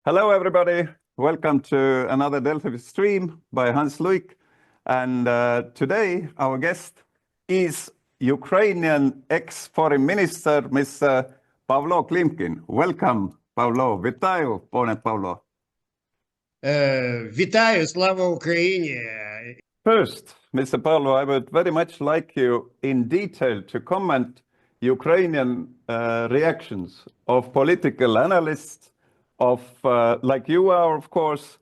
Hello, everybody. Welcome to another Delphi stream by Hans Luik. And today, our guest is Ukrainian ex-foreign minister, Mr. Pavlo Klimkin. Welcome, Pavlo. Вітаю, пане Pavlo. Вітаю, слава Україні. First, Mr. Pavlo, I would very much like you in detail to comment Ukrainian reactions of political analysts, of, like you are, of course,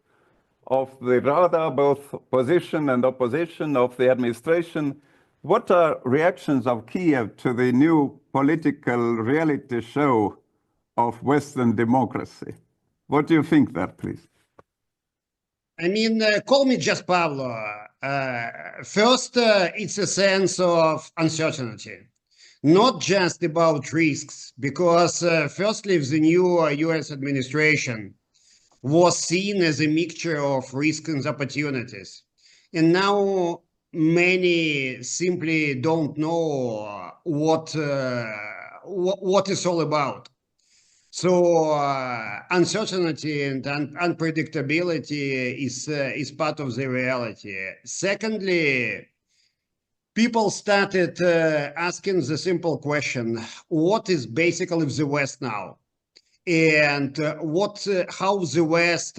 of the Rada, both position and opposition of the administration. What are reactions of Kiev to the new political reality show of Western democracy? What do you think there, please? I mean, call me just Pavlo. First, it's a sense of uncertainty, not just about risks, because firstly, the new US administration was seen as a mixture of risks and opportunities. And now many simply don't know what it's all about. So uncertainty and unpredictability is part of the reality. Secondly, people started asking the simple question, what is basically the West now? And how the West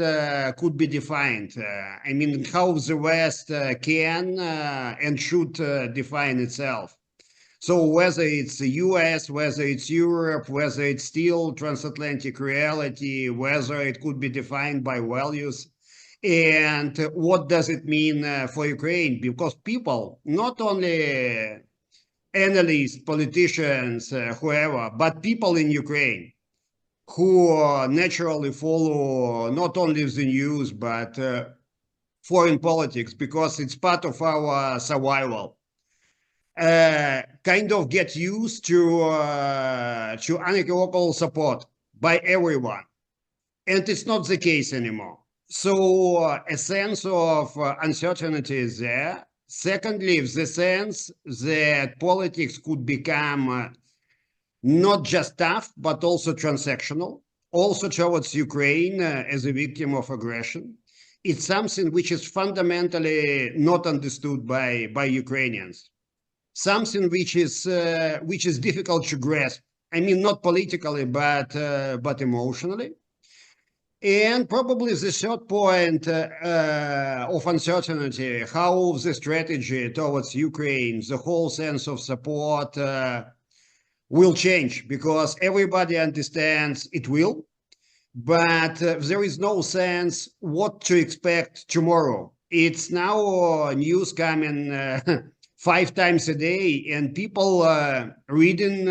could be defined. I mean, how the West can and should define itself. So whether it's the US, whether it's Europe, whether it's still transatlantic reality, whether it could be defined by values, and what does it mean for Ukraine? Because people, not only analysts, politicians, whoever, but people in Ukraine who naturally follow not only the news, but foreign politics, because it's part of our survival. Kind of get used to unequivocal support by everyone. And it's not the case anymore. So a sense of uncertainty is there. Secondly, the sense that politics could become not just tough, but also transactional, also towards Ukraine as a victim of aggression. It's something which is fundamentally not understood by Ukrainians. Something which is difficult to grasp. I mean, not politically, but emotionally. And probably the third point of uncertainty, how the strategy towards Ukraine, the whole sense of support will change, because everybody understands it will, but there is no sense what to expect tomorrow. It's now news coming 5 times a day, and people reading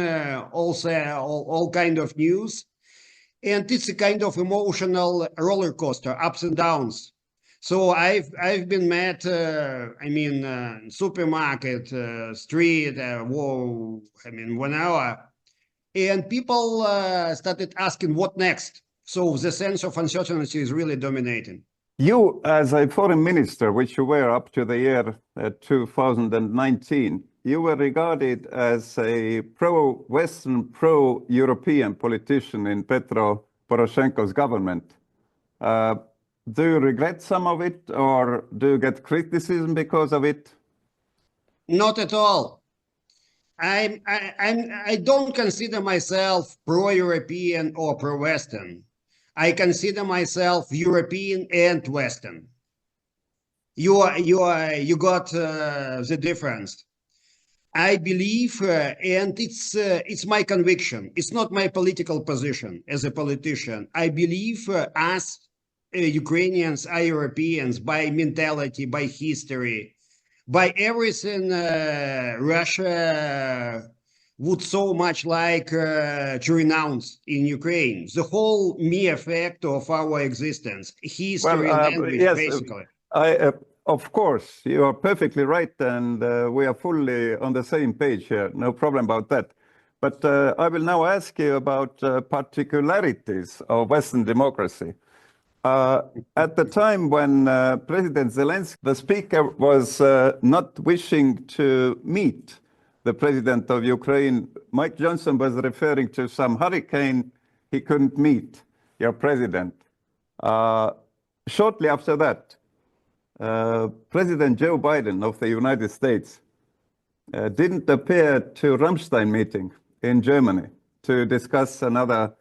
all kind of news, and it's a kind of emotional roller coaster, ups and downs. So I've been met, supermarket, street, 1 hour, and people started asking what next. So the sense of uncertainty is really dominating. You, as a foreign minister, which you were up to the year 2019, you were regarded as a pro-Western, pro-European politician in Petro Poroshenko's government. Do you regret some of it, or do you get criticism because of it? Not at all. I don't consider myself pro-European or pro-Western. I consider myself European and Western. You got the difference. I believe, and it's my conviction. It's not my political position as a politician. I believe us Ukrainians are Europeans by mentality, by history, by everything Russia would so much like to renounce in Ukraine. The whole mere fact of our existence, history, language, yes, basically. Of course, you are perfectly right, and we are fully on the same page here. No problem about that. But I will now ask you about particularities of Western democracy. At the time when President Zelensky, the speaker, was not wishing to meet the president of Ukraine, Mike Johnson was referring to some hurricane. He couldn't meet your president. Shortly after that, President Joe Biden of the United States didn't appear to Ramstein meeting in Germany to discuss another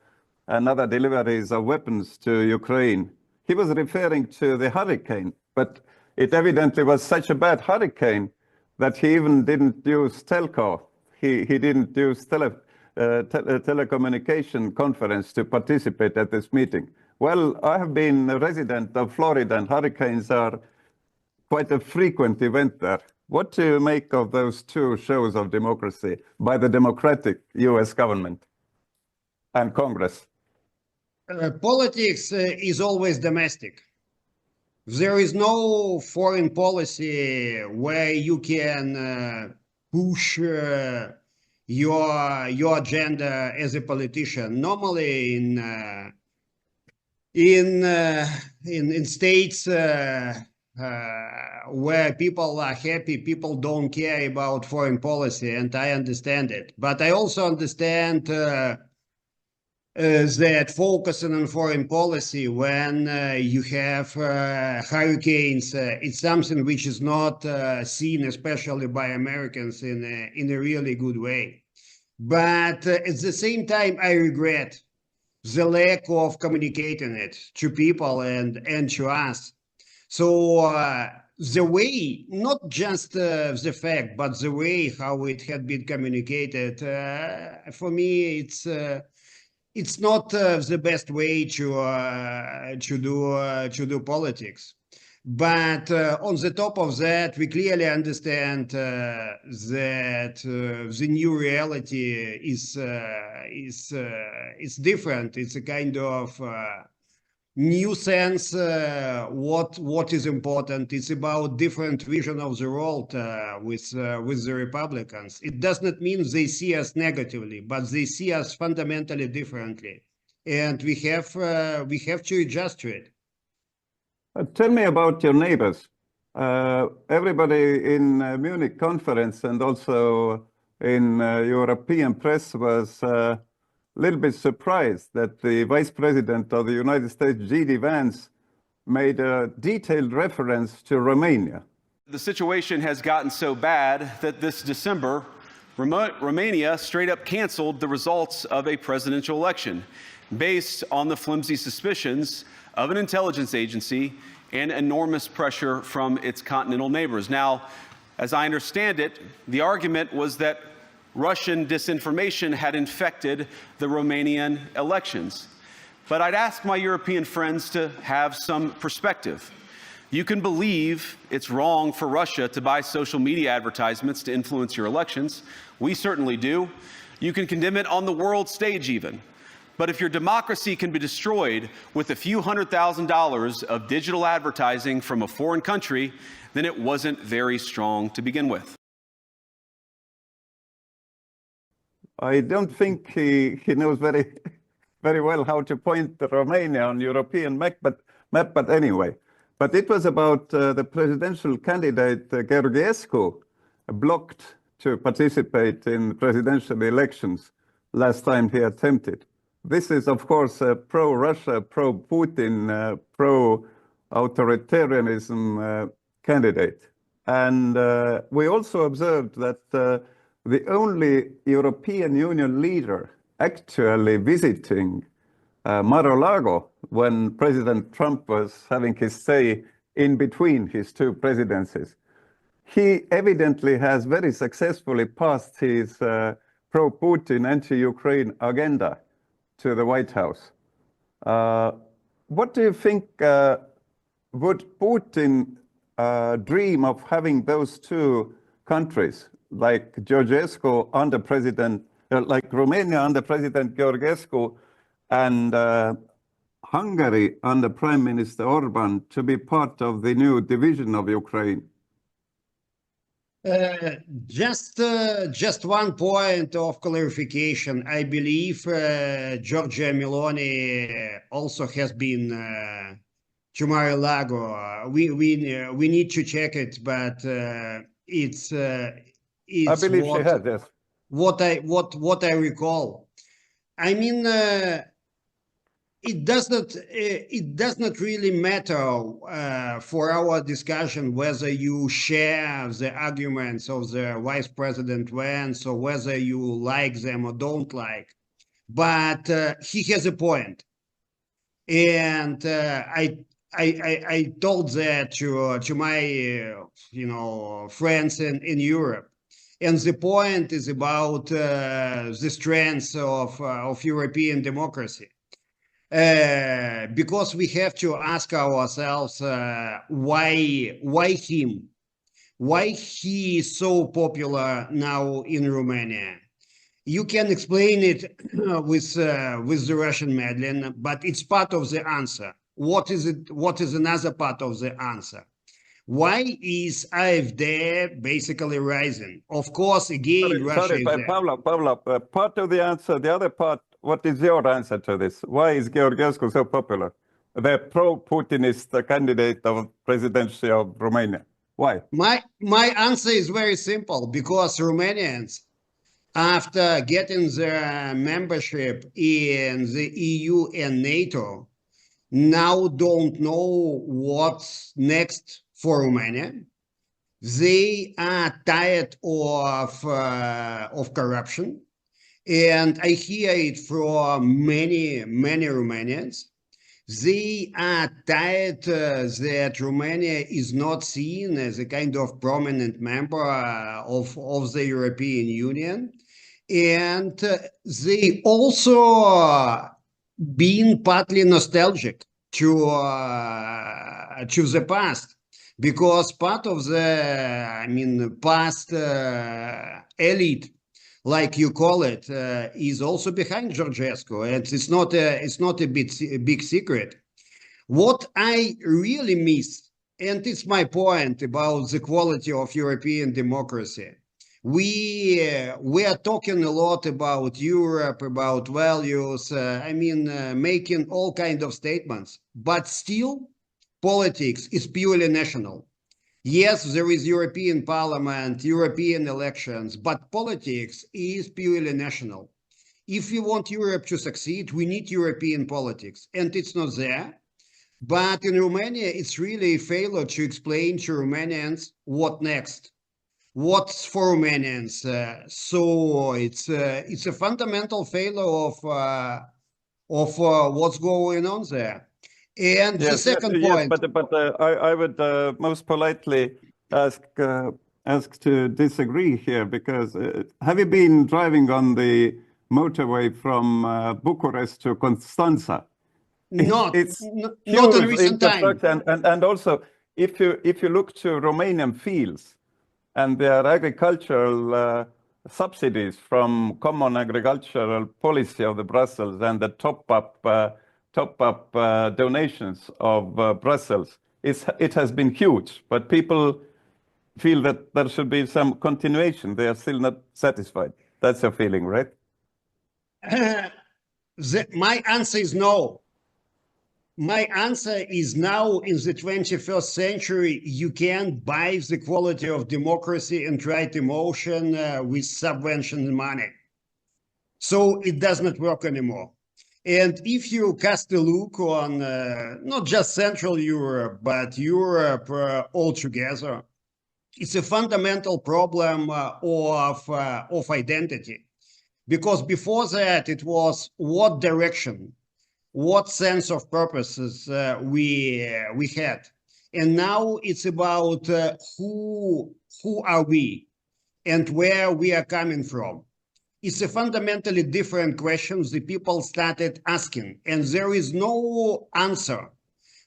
deliveries of weapons to Ukraine. He was referring to the hurricane, but it evidently was such a bad hurricane that he even didn't use telco. He didn't use telecommunication conference to participate at this meeting. Well, I have been a resident of Florida, and hurricanes are quite a frequent event there. What do you make of those two shows of democracy by the democratic US government and Congress? Politics is always domestic. There is no foreign policy where you can push your agenda as a politician. Normally, in states where people are happy, people don't care about foreign policy, and I understand it. But I also understand that focusing on foreign policy when you have hurricanes, it's something which is not seen, especially by Americans, in a really good way. But at the same time, I regret the lack of communicating it to people and to us. So the way, not just the fact, but the way how it had been communicated, for me, it's not the best way to do politics. But on the top of that, we clearly understand that the new reality is different. It's a kind of new sense. What is important? It's about different vision of the world with the Republicans. It does not mean they see us negatively, but they see us fundamentally differently, and we have to adjust to it. Tell me about your neighbors. Everybody in Munich conference and also in European press was a little bit surprised that the Vice President of the United States, J.D. Vance, made a detailed reference to Romania. The situation has gotten so bad that this December, Romania straight up canceled the results of a presidential election based on the flimsy suspicions of an intelligence agency and enormous pressure from its continental neighbors. Now, as I understand it, the argument was that Russian disinformation had infected the Romanian elections. But I'd ask my European friends to have some perspective. You can believe it's wrong for Russia to buy social media advertisements to influence your elections. We certainly do. You can condemn it on the world stage even. But if your democracy can be destroyed with a few $100,000 of digital advertising from a foreign country, then it wasn't very strong to begin with. I don't think he knows very well how to point Romania on European map, but anyway. But it was about the presidential candidate Georgescu blocked to participate in presidential elections last time he attempted. This is, of course, a pro-Russia, pro-Putin, pro-authoritarianism candidate. And we also observed that the only European Union leader actually visiting Mar-a-Lago when President Trump was having his say in between his two presidencies, he evidently has very successfully passed his pro-Putin, anti-Ukraine agenda to the White House. What do you think, would Putin dream of having those two countries, like Georgescu under President, like Romania under President Georgescu and Hungary under Prime Minister Orban, to be part of the new division of Ukraine? Just one point of clarification. I believe Giorgia Meloni also has been to Mar-a-Lago. We need to check it, but it's I believe she had, yes. What I recall. I mean, it does not really matter for our discussion whether you share the arguments of the Vice President Vance or whether you like them or don't like. But he has a point, and I told that to my friends in Europe, and the point is about the strength of European democracy. Because we have to ask ourselves why him? Why he is so popular now in Romania? You can explain it with the Russian meddling, but it's part of the answer. What is it? What is another part of the answer? Why is AfD basically rising? Of course, again, Russia is there. Pavlo, part of the answer, the other part, what is your answer to this? Why is Georgescu so popular? The pro-Putinist candidate of presidency of Romania. Why? My answer is very simple, because Romanians, after getting their membership in the EU and NATO, now don't know what's next for Romania. They are tired of corruption, and I hear it from many Romanians. They are tired that Romania is not seen as a kind of prominent member of the European Union, and they also been partly nostalgic to the past, because part of the past elite, like you call it, is also behind Georgescu, and it's not a big secret. What I really miss, and it's my point about the quality of European democracy, we are talking a lot about Europe, about values, making all kinds of statements, but still politics is purely national. Yes, there is European Parliament, European elections, but politics is purely national. If we want Europe to succeed, we need European politics, and it's not there. But in Romania, it's really a failure to explain to Romanians what next, what's for Romanians. So it's a fundamental failure of what's going on there. And the second point. But I would most politely ask to disagree here, because have you been driving on the motorway from Bucharest to Constanța? Not in recent time. And also, if you look to Romanian fields and their agricultural subsidies from common agricultural policy of the Brussels and the top-up donations of Brussels, it has been huge, but people feel that there should be some continuation. They are still not satisfied. That's your feeling, right? My answer is no. My answer is now, in the 21st century, you can't buy the quality of democracy and right emotion with subvention money. So it does not work anymore. And if you cast a look on not just Central Europe, but Europe altogether, it's a fundamental problem of identity. Because before that, it was what direction, what sense of purposes we had. And now it's about who are we and where we are coming from. It's a fundamentally different question the people started asking, and there is no answer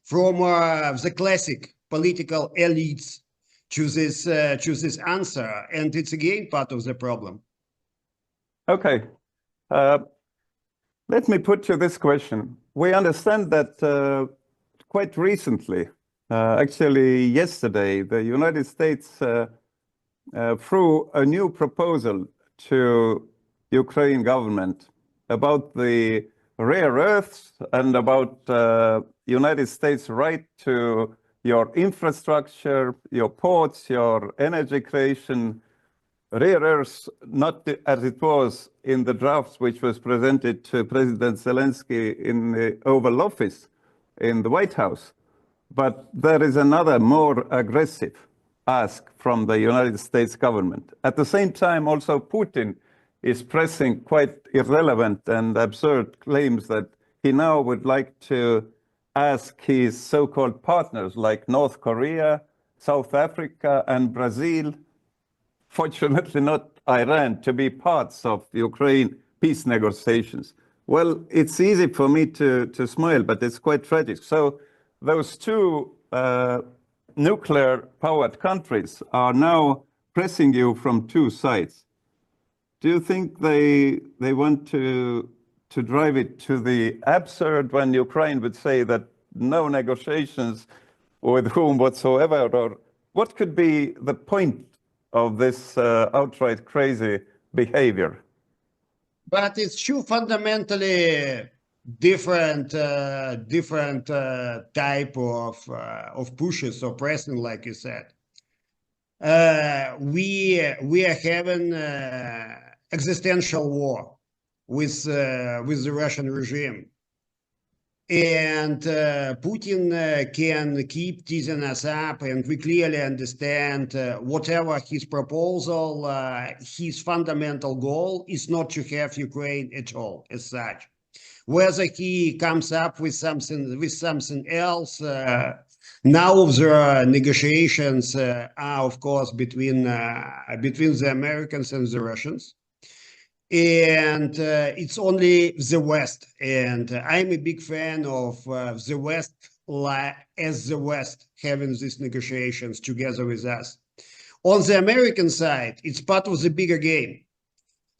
from the classic political elites to this answer, and it's again part of the problem. Okay, let me put you this question. We understand that quite recently, actually yesterday, the United States threw a new proposal to Ukraine government about the rare earths and about United States right to your infrastructure, your ports, your energy creation. rearers, not as it was in the drafts which was presented to President Zelensky in the Oval Office in the White House, but there is another more aggressive ask from the United States government. At the same time, also Putin is pressing quite irrelevant and absurd claims that he now would like to ask his so-called partners like North Korea, South Africa, and Brazil, fortunately not Iran, to be parts of Ukraine peace negotiations. Well, it's easy for me to smile, but it's quite tragic. So those two nuclear-powered countries are now pressing you from two sides. Do you think they want to drive it to the absurd when Ukraine would say that no negotiations with whom whatsoever, or what could be the point of this outright crazy behavior? But it's two fundamentally different type of pushes or pressing, like you said. We are having existential war with the Russian regime, and Putin can keep teasing us up, and we clearly understand whatever his proposal, his fundamental goal is not to have Ukraine at all as such. Whether he comes up with something else, now the negotiations are, of course, between the Americans and the Russians. And it's only the West. And I'm a big fan of the West, as the West having these negotiations together with us. On the American side, it's part of the bigger game.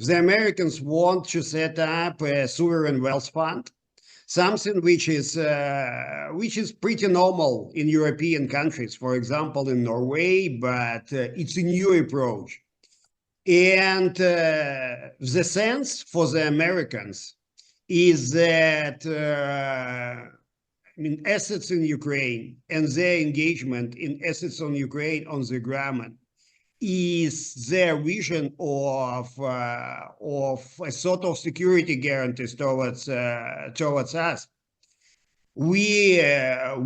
The Americans want to set up a sovereign wealth fund, something which is pretty normal in European countries, for example, in Norway, but it's a new approach. And the sense for the Americans is that, assets in Ukraine and their engagement in assets on Ukraine on the ground is their vision of a sort of security guarantees towards us. We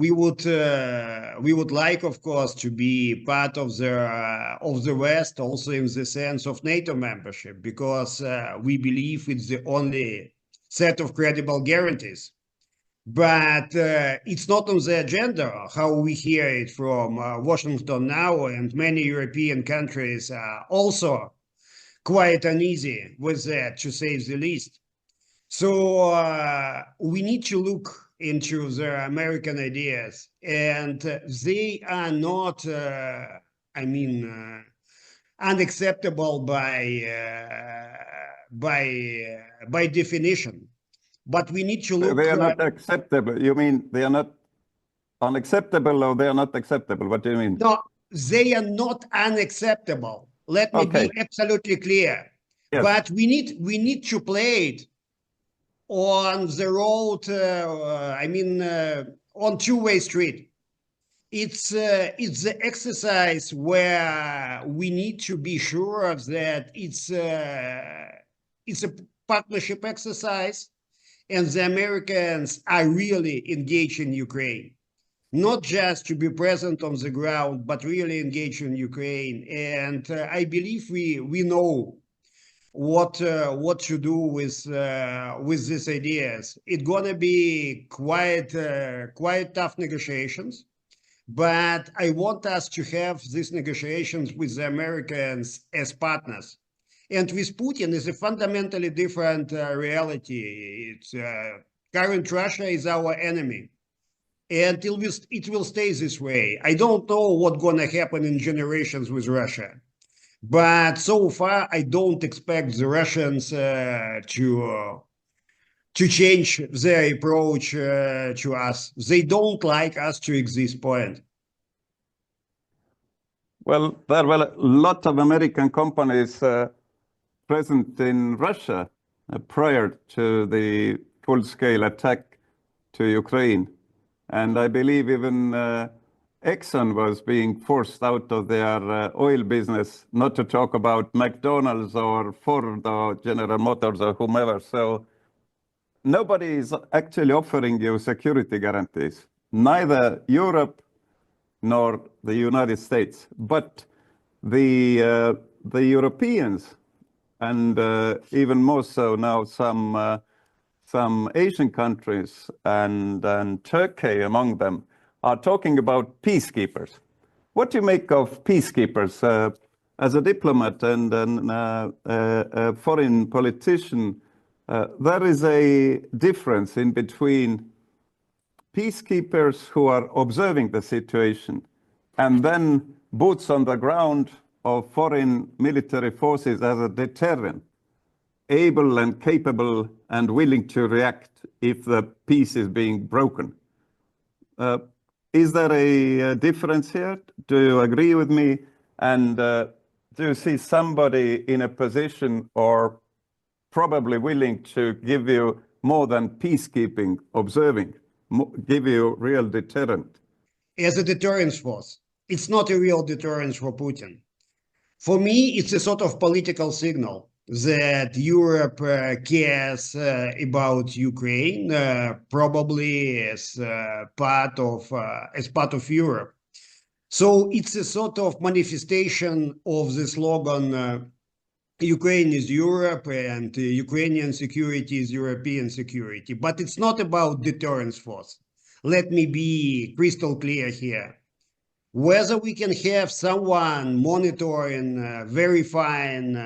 would like, of course, to be part of the West, also in the sense of NATO membership, because we believe it's the only set of credible guarantees. But it's not on the agenda, how we hear it from Washington now, and many European countries are also quite uneasy with that, to say the least. So we need to look into the American ideas, and they are not, unacceptable by definition. But we need to look. They are not acceptable. You mean they are not unacceptable, or they are not acceptable? What do you mean? No, they are not unacceptable. Let me be absolutely clear. Yes. But we need to play it on the road. On two-way street. It's the exercise where we need to be sure that it's a partnership exercise. And the Americans are really engaged in Ukraine, not just to be present on the ground, but really engaged in Ukraine. And I believe we know what to do with these ideas. It's gonna be quite tough negotiations, but I want us to have these negotiations with the Americans as partners. And with Putin is a fundamentally different reality. It's current Russia is our enemy, and it will stay this way. I don't know what's going to happen in generations with Russia, but so far I don't expect the Russians to change their approach to us. They don't like us to this point. Well, there were a lot of American companies present in Russia prior to the full-scale attack to Ukraine. And I believe even Exxon was being forced out of their oil business, not to talk about McDonald's or Ford or General Motors or whomever. So nobody is actually offering you security guarantees, neither Europe nor the United States. But the Europeans, and even more so now some Asian countries and Turkey among them, are talking about peacekeepers. What do you make of peacekeepers? As a diplomat and a foreign politician, there is a difference in between peacekeepers who are observing the situation and then boots on the ground of foreign military forces as a deterrent, able and capable and willing to react if the peace is being broken. Is there a difference here? Do you agree with me? And do you see somebody in a position or probably willing to give you more than peacekeeping, observing, give you real deterrent? As a deterrence force, it's not a real deterrence for Putin. For me, it's a sort of political signal that Europe cares about Ukraine, probably as part of Europe. So it's a sort of manifestation of the slogan, Ukraine is Europe and Ukrainian security is European security. But it's not about deterrence force. Let me be crystal clear here. Whether we can have someone monitoring, verifying,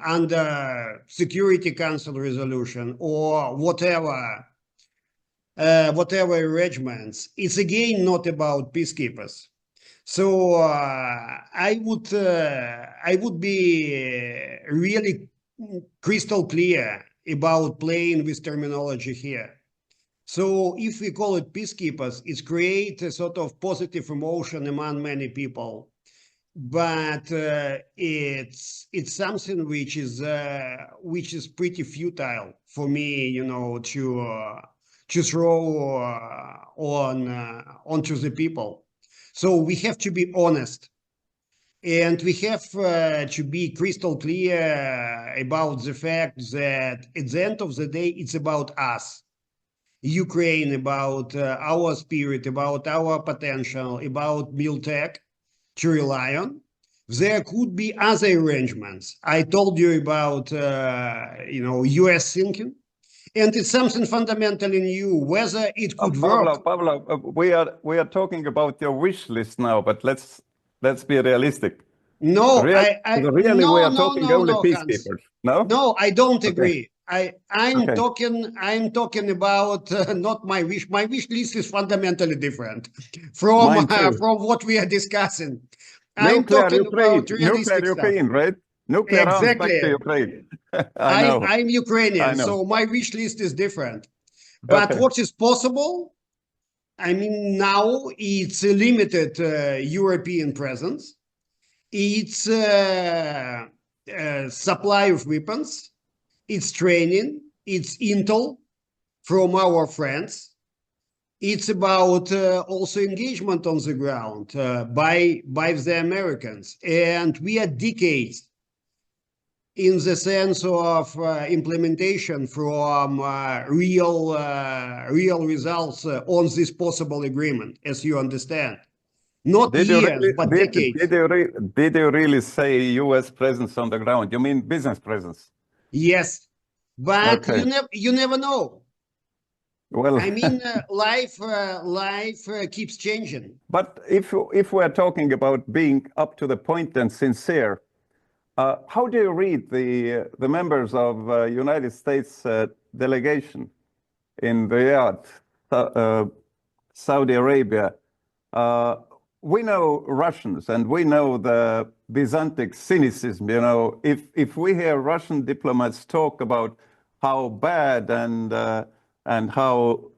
under Security Council resolution or whatever arrangements, it's again not about peacekeepers. So I would be really crystal clear about playing with terminology here. So if we call it peacekeepers, it creates a sort of positive emotion among many people. But it's something which is pretty futile for me, to throw onto the people. So we have to be honest, and we have to be crystal clear about the fact that at the end of the day, it's about us, Ukraine, about our spirit, about our potential, about Miltech to rely on. There could be other arrangements. I told you about, US thinking, and it's something fundamentally new. Whether it could work. Pavlo, we are talking about your wish list now, but let's be realistic. No, we are talking only peacekeepers. No, no, I don't agree. I'm okay. talking about not my wish. My wish list is fundamentally different from what we are discussing. I'm talking about realistic stuff. Ukraine, right? Nuclear exactly. Back to Ukraine. I'm Ukrainian, so my wish list is different. But what is possible? Now it's a limited European presence. It's supply of weapons. It's training. It's intel from our friends. It's about also engagement on the ground by the Americans. And we are decades in the sense of implementation from real results on this possible agreement, as you understand. Not years, but decades. Did you really say U.S. presence on the ground? You mean business presence? Yes, but you never know. Well, life keeps changing. But if we're talking about being up to the point and sincere, how do you read the members of United States delegation in Riyadh, Saudi Arabia? We know Russians and we know the Byzantic cynicism. If we hear Russian diplomats talk about how bad and how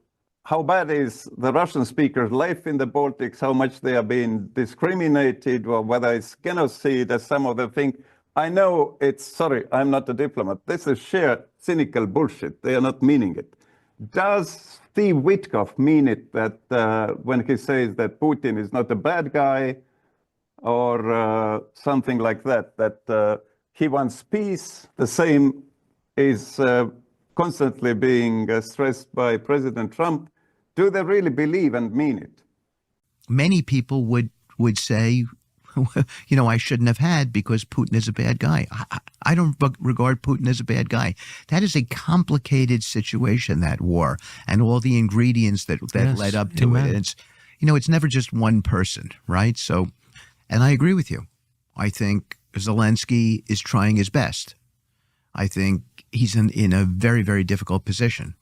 bad is the Russian speakers' life in the Baltics, how much they are being discriminated, or whether it's genocide, as some of them think. I know I'm not a diplomat. This is sheer cynical bullshit. They are not meaning it. does Steve Witkoff mean it that when he says that Putin is not a bad guy or something like that, that he wants peace? The same is constantly being stressed by President Trump. Do they really believe and mean it? Many people would say, you know, I shouldn't have had because Putin is a bad guy. I don't regard Putin as a bad guy. That is a complicated situation, that war, and all the ingredients that Yes, led up to amen. it. It's, you know, it's never just one person, right? So, and I agree with you. I think Zelensky is trying his best. I think he's in a very, very difficult position,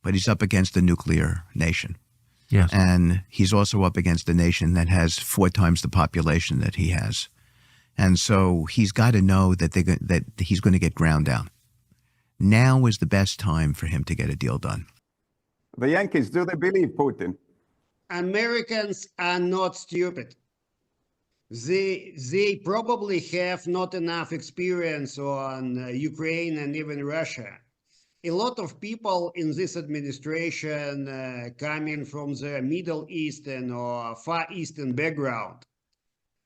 but he's up against a nuclear nation. Yes. And he's also up against a nation that has 4 times the population that he has. And so he's got to know that that he's going to get ground down. Now is the best time for him to get a deal done. The Yankees, do they believe Putin? Americans are not stupid. They probably have not enough experience on Ukraine and even Russia. A lot of people in this administration coming from the Middle Eastern or Far Eastern background,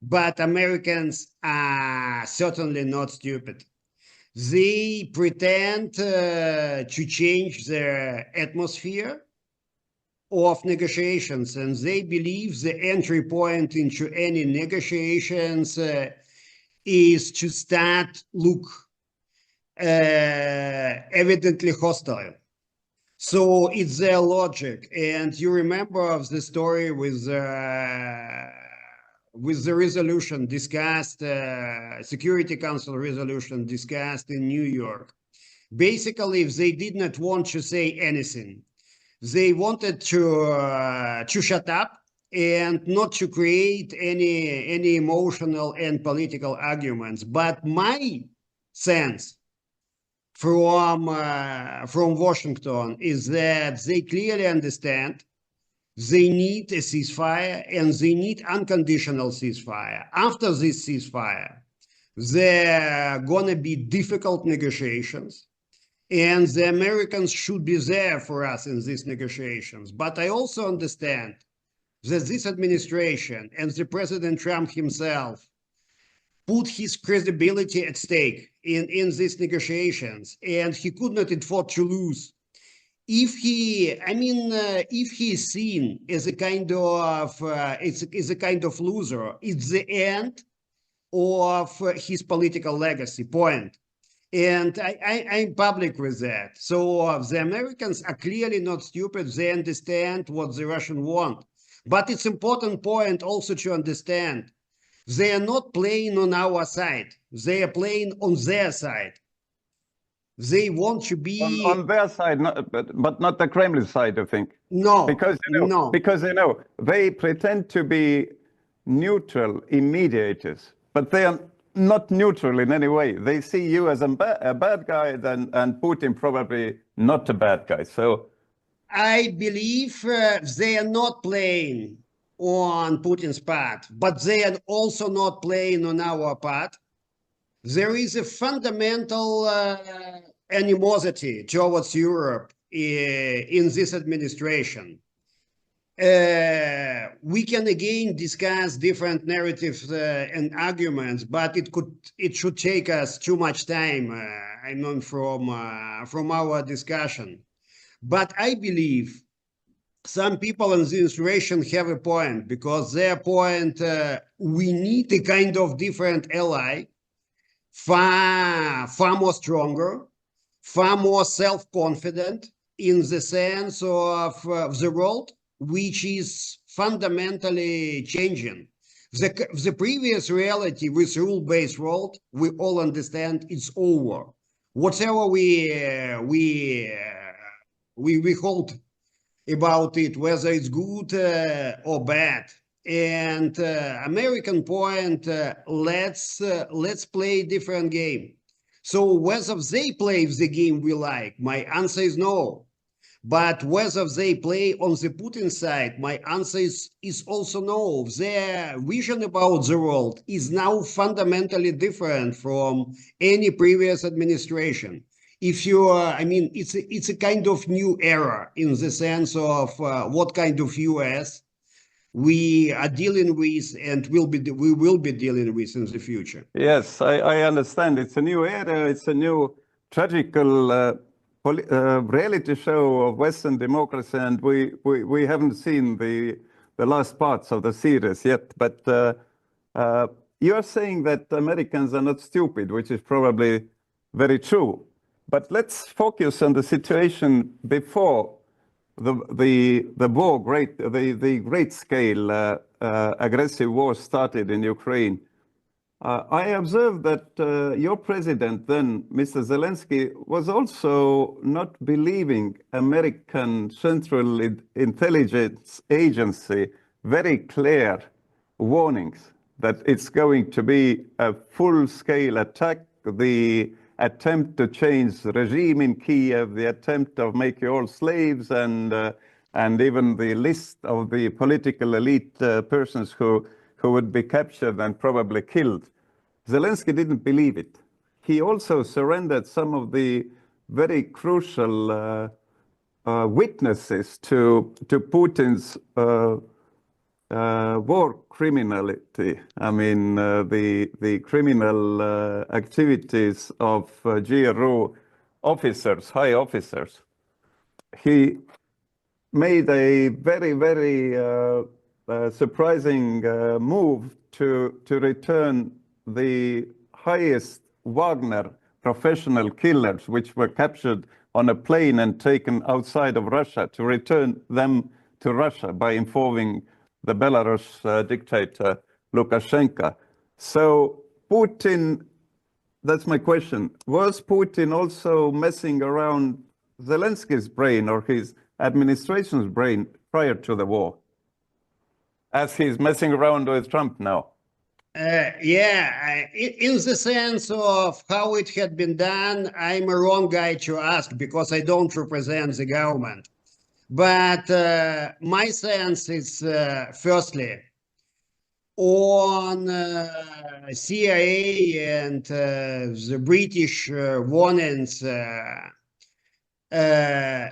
but Americans are certainly not stupid. They pretend to change the atmosphere of negotiations, and they believe the entry point into any negotiations is to start look evidently hostile. So it's their logic. And you remember of the story with the resolution discussed, Security Council resolution discussed in New York. Basically, if they did not want to say anything, they wanted to shut up and not to create any emotional and political arguments. But my sense from Washington is that they clearly understand they need a ceasefire, and they need unconditional ceasefire. After this ceasefire, there are gonna be difficult negotiations, and the Americans should be there for us in these negotiations. But I also understand that this administration and the President Trump himself put his credibility at stake in these negotiations, and he could not afford to lose. If he is seen as a kind of loser, it's the end of his political legacy, point. And I'm public with that. So the Americans are clearly not stupid. They understand what the Russians want. But it's important point also to understand they are not playing on our side. They are playing on their side. They want to be on their side, but not the Kremlin side, I think. No, because they pretend to be neutral mediators, but they are not neutral in any way. They see you as a bad guy, and Putin probably not a bad guy. So I believe they are not playing on Putin's part, but they are also not playing on our part. There is a fundamental animosity towards Europe in this administration. We can again discuss different narratives and arguments, but it should take us too much time. I know from our discussion, but I believe some people in this administration have a point, because their point, we need a kind of different ally, far more stronger, far more self-confident in the sense of the world, which is fundamentally changing. The previous reality with rule-based world, we all understand it's over. Whatever we hold about it, whether it's good or bad. And American point, let's play a different game. So whether they play the game we like, my answer is no. But whether they play on the Putin side, my answer is also no. Their vision about the world is now fundamentally different from any previous administration. if you, I mean, it's a kind of new era in the sense of what kind of US we are dealing with and we will be dealing with in the future. Yes, I understand. It's a new era. It's a new tragical reality show of Western democracy, and we haven't seen the last parts of the series yet. But you are saying that Americans are not stupid, which is probably very true. But let's focus on the situation before the war, the great scale aggressive war started in Ukraine. I observed that your president then, Mr. Zelensky, was also not believing American Central Intelligence Agency very clear warnings that it's going to be a full-scale attack, the attempt to change the regime in Kiev, the attempt of make you all slaves, and even the list of the political elite persons who would be captured and probably killed. Zelensky didn't believe it. He also surrendered some of the very crucial witnesses to Putin's war criminality. I mean, the criminal activities of GRU officers, high officers. He made a very, very surprising move to return the highest Wagner professional killers, which were captured on a plane and taken outside of Russia, to return them to Russia by informing the Belarus dictator Lukashenko. So Putin, that's my question, was Putin also messing around Zelensky's brain or his administration's brain prior to the war, as he's messing around with Trump now? Yeah, in the sense of how it had been done, I'm a wrong guy to ask because I don't represent the government. But my sense is, firstly, on CIA and the British warnings,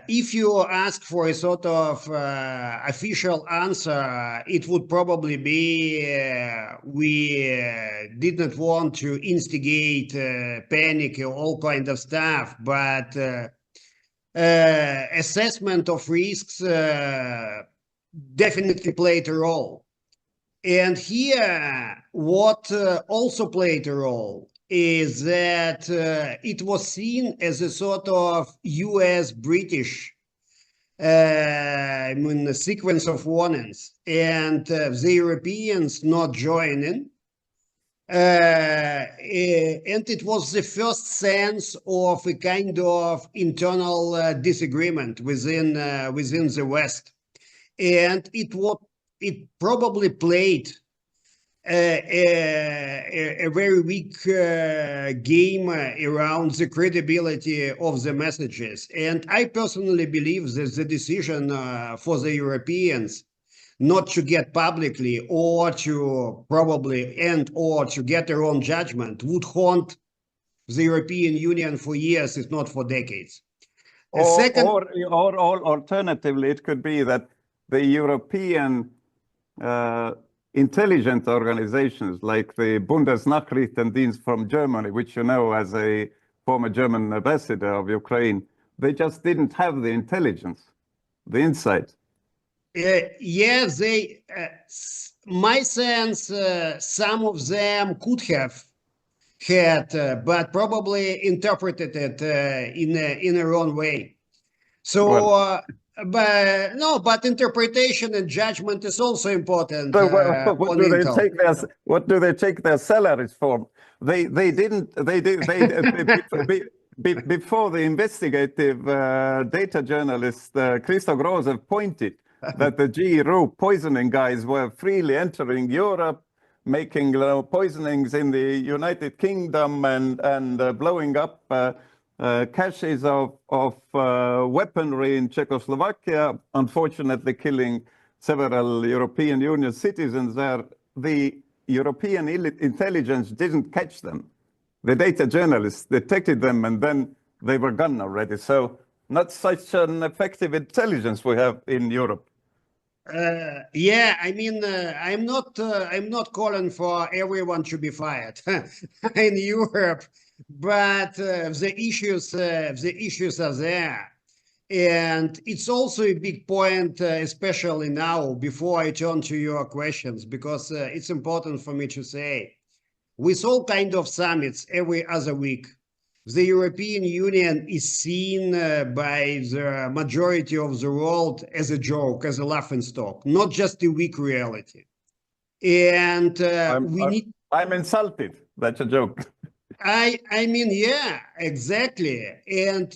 if you ask for a sort of official answer, it would probably be we did not want to instigate panic or all kind of stuff, but assessment of risks definitely played a role. And here, what also played a role is that it was seen as a sort of US-British sequence of warnings, and the Europeans not joining. And it was the first sense of a kind of internal disagreement within the West, and it probably played a very weak game around the credibility of the messages. And I personally believe that the decision for the Europeans not to get publicly or to probably or to get their own judgment would haunt the European Union for years, if not for decades. Or alternatively, it could be that the European intelligence organizations like the Bundesnachrichtendienst from Germany, which you know as a former German ambassador of Ukraine, they just didn't have the intelligence, the insight. Yeah, my sense, some of them could have had, but probably interpreted it in a wrong way. So, well, but interpretation and judgment is also important. So what do they take their salaries for? They did before the investigative data journalist Christo Grozev pointed that the GRU poisoning guys were freely entering Europe, making poisonings in the United Kingdom and blowing up caches of weaponry in Czechoslovakia, unfortunately killing several European Union citizens there. The European intelligence didn't catch them. The data journalists detected them and then they were gone already. So not such an effective intelligence we have in Europe. Yeah, I mean, I'm not calling for everyone to be fired in Europe, but the issues are there, and it's also a big point, especially now. Before I turn to your questions, because it's important for me to say, with all kind of summits every other week, the European Union is seen by the majority of the world as a joke, as a laughingstock, not just a weak reality. And I'm insulted. That's a joke. I mean, yeah, exactly. And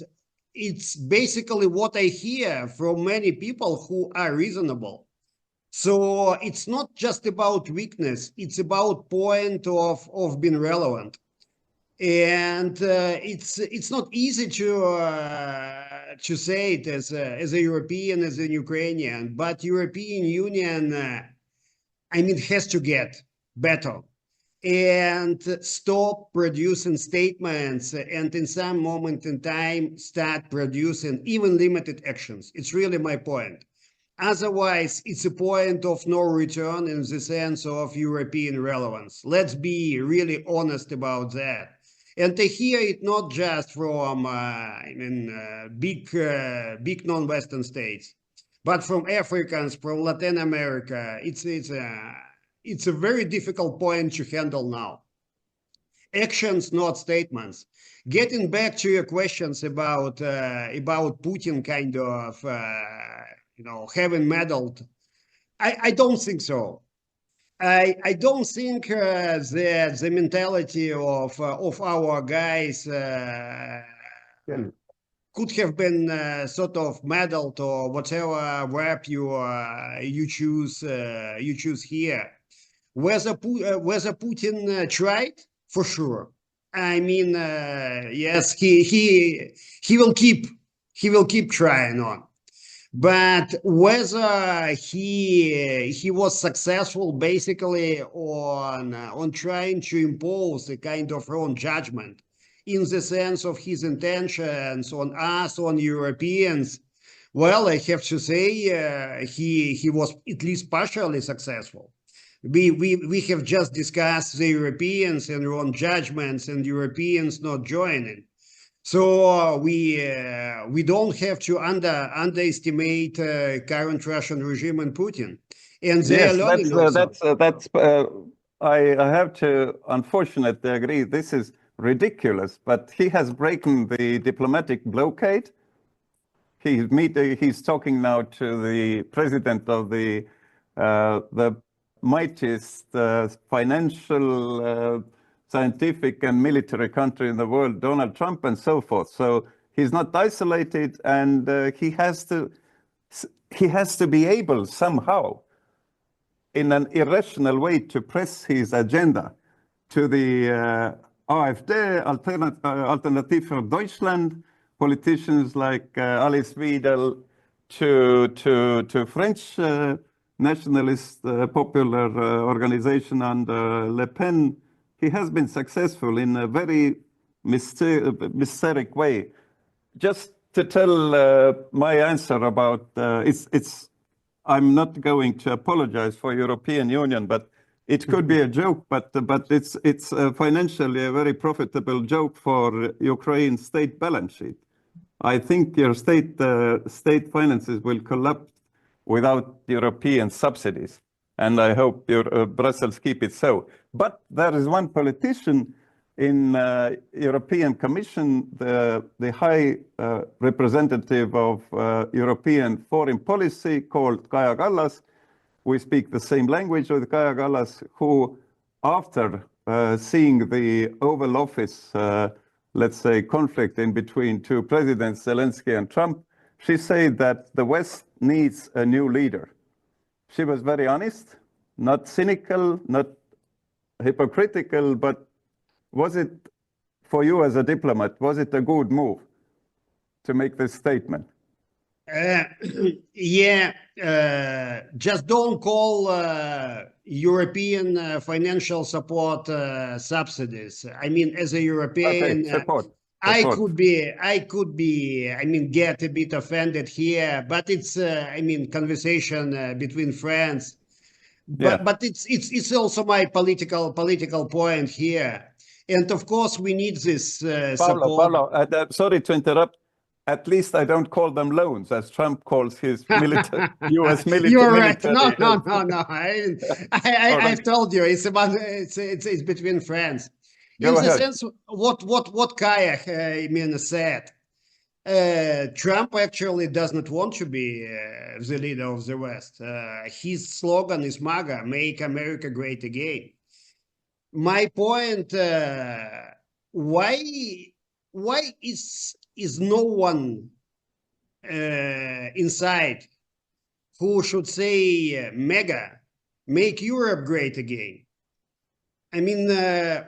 it's basically what I hear from many people who are reasonable. So it's not just about weakness, it's about point of being relevant. And it's not easy to say it as a European, as a Ukrainian, but European Union, I mean, has to get better and stop producing statements, and in some moment in time start producing even limited actions. It's really my point. Otherwise, it's a point of no return in the sense of European relevance. Let's be really honest about that. And to hear it not just from big non-Western states, but from Africans, from Latin America, it's a very difficult point to handle now. Actions, not statements. Getting back to your questions about Putin kind of having meddled, I don't think so. I don't think that the mentality of our guys could have been sort of meddled, or whatever verb you choose here. Whether Putin tried, for sure. I mean, yes, he will keep trying on. But whether he was successful basically on trying to impose a kind of wrong judgment in the sense of his intentions on us, on Europeans, well, I have to say he was at least partially successful. We have just discussed the Europeans and wrong judgments and Europeans not joining. So we don't have to underestimate current Russian regime and Putin, and they are learning also. I have to unfortunately agree. This is ridiculous, but he has broken the diplomatic blockade. He's talking now to the president of the mightiest financial, scientific and military country in the world, Donald Trump, and so forth. So he's not isolated, and he has to be able somehow, in an irrational way, to press his agenda to the AfD, Alternative for Deutschland, politicians like Alice Weidel, to French nationalist popular organization under Le Pen. He has been successful in a very mysterious way. Just to tell my answer about I'm not going to apologize for European Union, but it could be a joke, but it's financially a very profitable joke for Ukraine state balance sheet. I think your state finances will collapse without European subsidies. And I hope Brussels keep it so. But there is one politician in European Commission, the High Representative of European Foreign Policy, called Kaja Kallas. We speak the same language with Kaja Kallas, who, after seeing the Oval Office, let's say, conflict in between two presidents, Zelensky and Trump, she said that the West needs a new leader. She was very honest, not cynical, not hypocritical, but was it, for you as a diplomat, was it a good move to make this statement? Yeah, just don't call European financial support subsidies. I mean, as a European, okay, support. I could be, I mean, get a bit offended here, but it's, I mean, conversation between friends. But it's also my political point here. And of course, we need this support. Pavlo, sorry to interrupt. At least I don't call them loans, as Trump calls his military, U.S. military. You're right. No. I've told you it's about it's between friends. In the sense, what Kaya said, Trump actually does not want to be the leader of the West. His slogan is MAGA, Make America Great Again. My point: why is no one inside who should say mega, make Europe great again? I mean,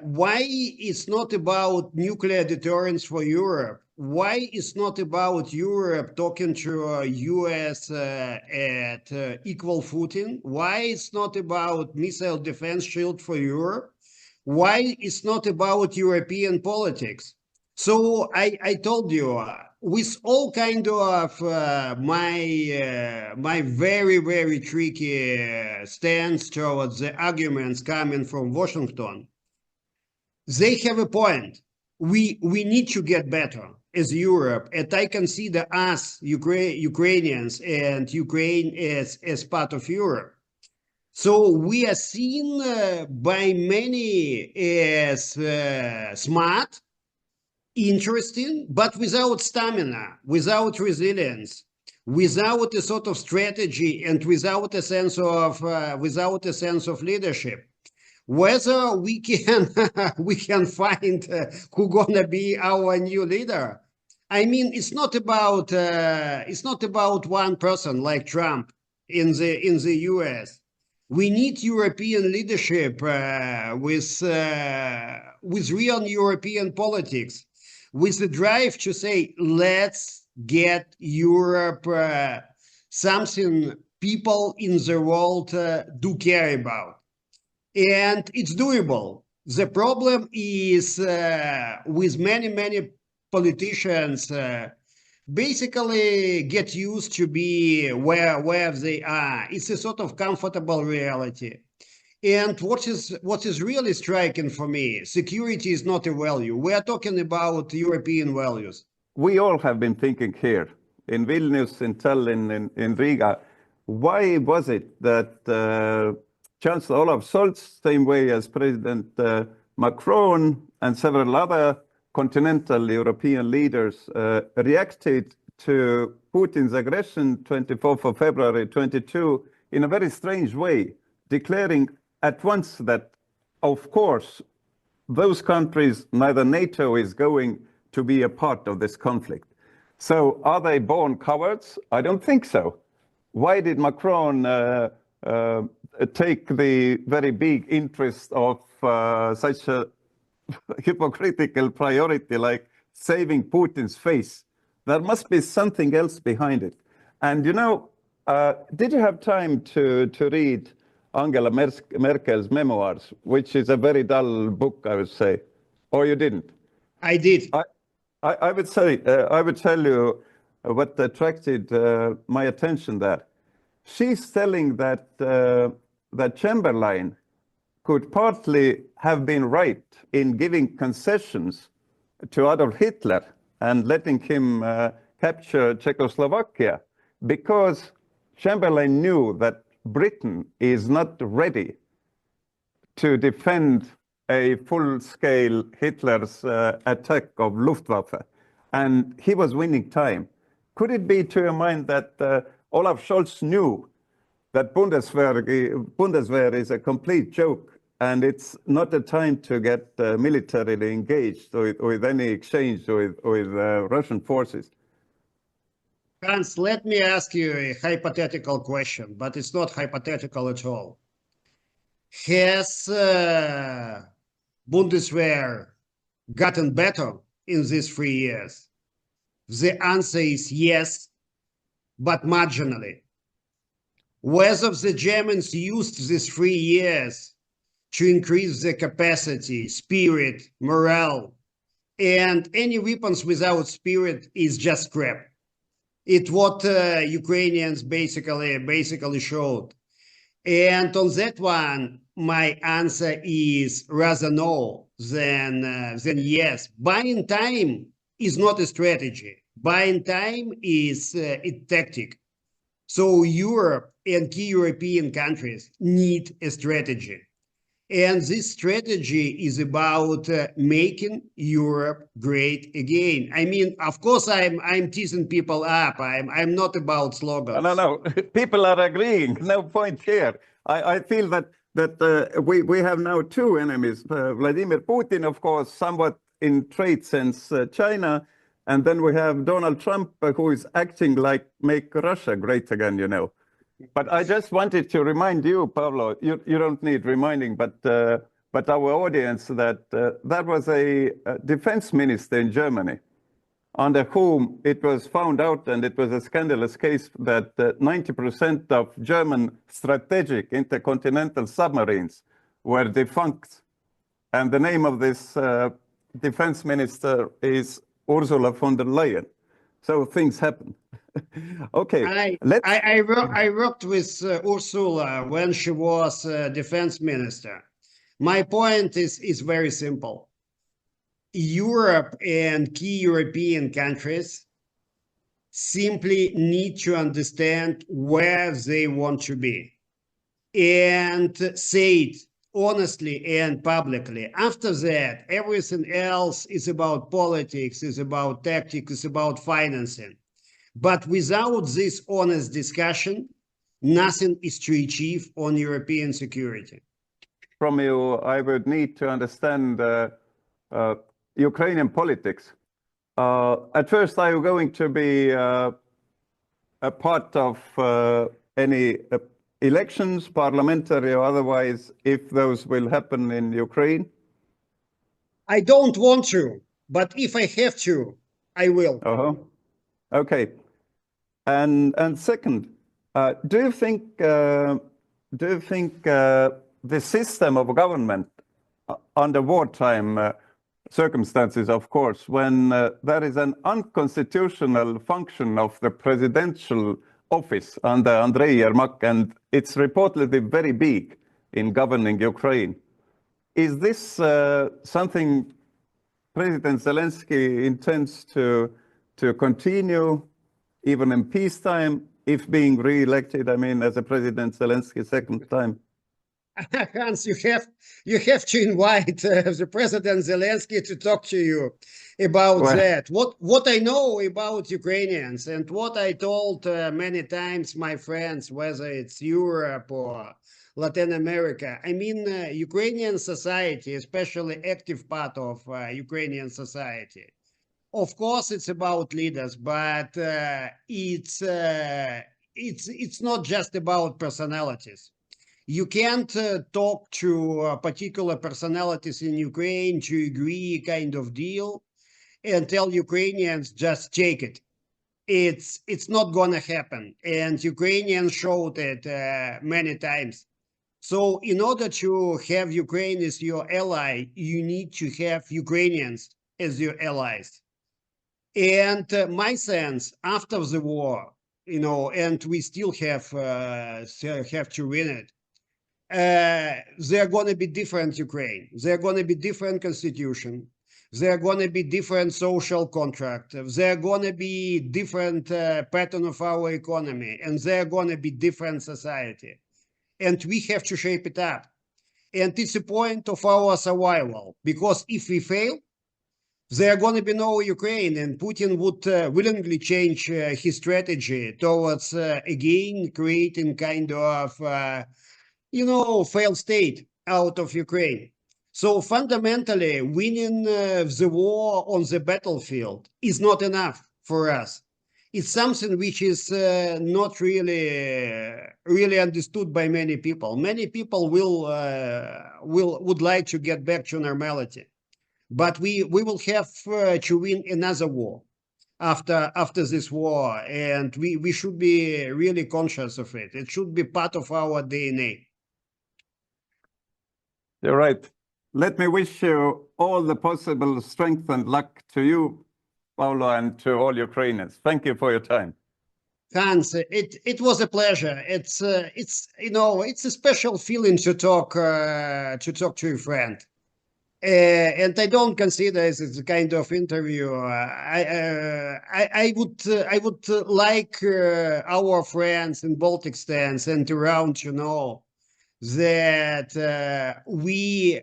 why it's not about nuclear deterrence for Europe? Why it's not about Europe talking to US at equal footing? Why it's not about missile defense shield for Europe? Why it's not about European politics? So I told you, with all kind of my very tricky stance towards the arguments coming from Washington, they have a point. We need to get better as Europe, and I consider us Ukrainians and Ukraine as part of Europe. So we are seen by many as smart, interesting, but without stamina, without resilience, without a sort of strategy, and without a sense of leadership. Whether we can find who gonna be our new leader. I mean, it's not about one person like Trump in the US. We need European leadership with real European politics, with the drive to say, let's get Europe something people in the world do care about. And it's doable. The problem is with many politicians basically get used to be where they are. It's a sort of comfortable reality. And what is really striking for me, security is not a value. We are talking about European values. We all have been thinking here, in Vilnius, in Tallinn, in Riga, why was it that Chancellor Olaf Scholz, same way as President Macron and several other continental European leaders reacted to Putin's aggression 24th of February 22 in a very strange way, declaring at once that, of course, those countries, neither NATO is going to be a part of this conflict. So are they born cowards? I don't think so. Why did Macron take the very big interest of such a hypocritical priority like saving Putin's face? There must be something else behind it. And you know, did you have time to read Angela Merkel's memoirs, which is a very dull book, I would say, or you didn't? I did. I would say, I would tell you what attracted my attention there. She's telling that that Chamberlain could partly have been right in giving concessions to Adolf Hitler and letting him capture Czechoslovakia, because Chamberlain knew that Britain is not ready to defend a full-scale Hitler's attack of Luftwaffe, and he was winning time. Could it be, to your mind, that Olaf Scholz knew that Bundeswehr is a complete joke, and it's not a time to get militarily engaged with any exchange with Russian forces? Hans, let me ask you a hypothetical question, but it's not hypothetical at all. Has Bundeswehr gotten better in these 3 years? The answer is yes, but marginally. Whether the Germans used these 3 years to increase their capacity, spirit, morale, And any weapons without spirit is just scrap. It's what Ukrainians basically showed. And on that one, my answer is rather no than yes. Buying time is not a strategy. Buying time is a tactic. So Europe and key European countries need a strategy. And this strategy is about making Europe great again. I mean, of course, I'm teasing people up. I'm not about slogans. No. People are agreeing. No point here. I feel that we have now two enemies. Vladimir Putin, of course, somewhat in trade sense, China, and then we have Donald Trump, who is acting like make Russia great again, you know. But I just wanted to remind you, Pavlo, you don't need reminding, but our audience that that was a defense minister in Germany under whom it was found out, and it was a scandalous case, that 90% of German strategic intercontinental submarines were defunct. And the name of this defense minister is Ursula von der Leyen. So things happen. Okay. I worked with Ursula when she was defense minister. My point is very simple. Europe and key European countries simply need to understand where they want to be and say it honestly and publicly. After that, everything else is about politics, is about tactics, is about financing. But without this honest discussion, nothing is to achieve on European security. From you, I would need to understand Ukrainian politics. At first, are you going to be a part of any elections, parliamentary or otherwise, if those will happen in Ukraine? I don't want to, but if I have to, I will. Okay. And second, do you think the system of government under wartime circumstances, of course, when there is an unconstitutional function of the presidential office under Andrei Yermak, and it's reportedly very big in governing Ukraine, is this something President Zelensky intends to continue even in peacetime, if being re-elected, I mean, as a President Zelensky second time? Hans, you have to invite the President Zelensky to talk to you about that. What I know about Ukrainians and what I told many times my friends, whether it's Europe or Latin America, I mean, Ukrainian society, especially active part of Ukrainian society, of course, it's about leaders, but it's not just about personalities. You can't talk to particular personalities in Ukraine to agree kind of deal and tell Ukrainians just take it. It's not gonna happen, and Ukrainians showed it many times. So in order to have Ukraine as your ally, you need to have Ukrainians as your allies. And my sense, after the war, you know, and we still have to win it, they're going to be different Ukraine. They're going to be different constitution. They're going to be different social contract. They're going to be different pattern of our economy, and they're going to be different society. And we have to shape it up. And it's a point of our survival, because if we fail, there going to be no Ukraine, and Putin would willingly change his strategy towards again creating kind of failed state out of Ukraine. So fundamentally, winning the war on the battlefield is not enough for us. It's something which is not really understood by many people. Many people would like to get back to normality. But we will have to win another war after this war, and we should be really conscious of it. It should be part of our DNA. You're right. let me wish you all the possible strength and luck to you, Pavlo, and to all Ukrainians. Thank you for your time. Hans, it was a pleasure. It's you know, it's a special feeling to talk to a friend. And I don't consider this as a kind of interview. I would like our friends in Baltic states and around to know that we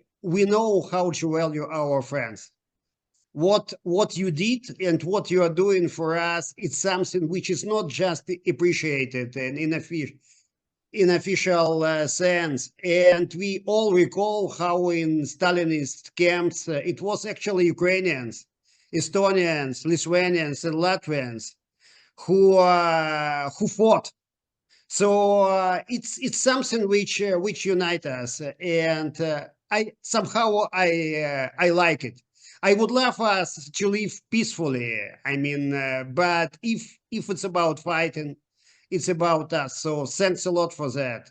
know how to value our friends. What you did and what you are doing for us, it's something which is not just appreciated and in official sense. And we all recall how in Stalinist camps, it was actually Ukrainians, Estonians, Lithuanians, and Latvians who fought. So it's something which unites us, and I like it. I would love us to live peacefully. I mean, but if it's about fighting, it's about us. So thanks a lot for that.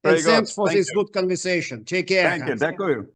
Very And good. thanks for Thank this you. good conversation. Take care. Thank you. Hans. Дякую.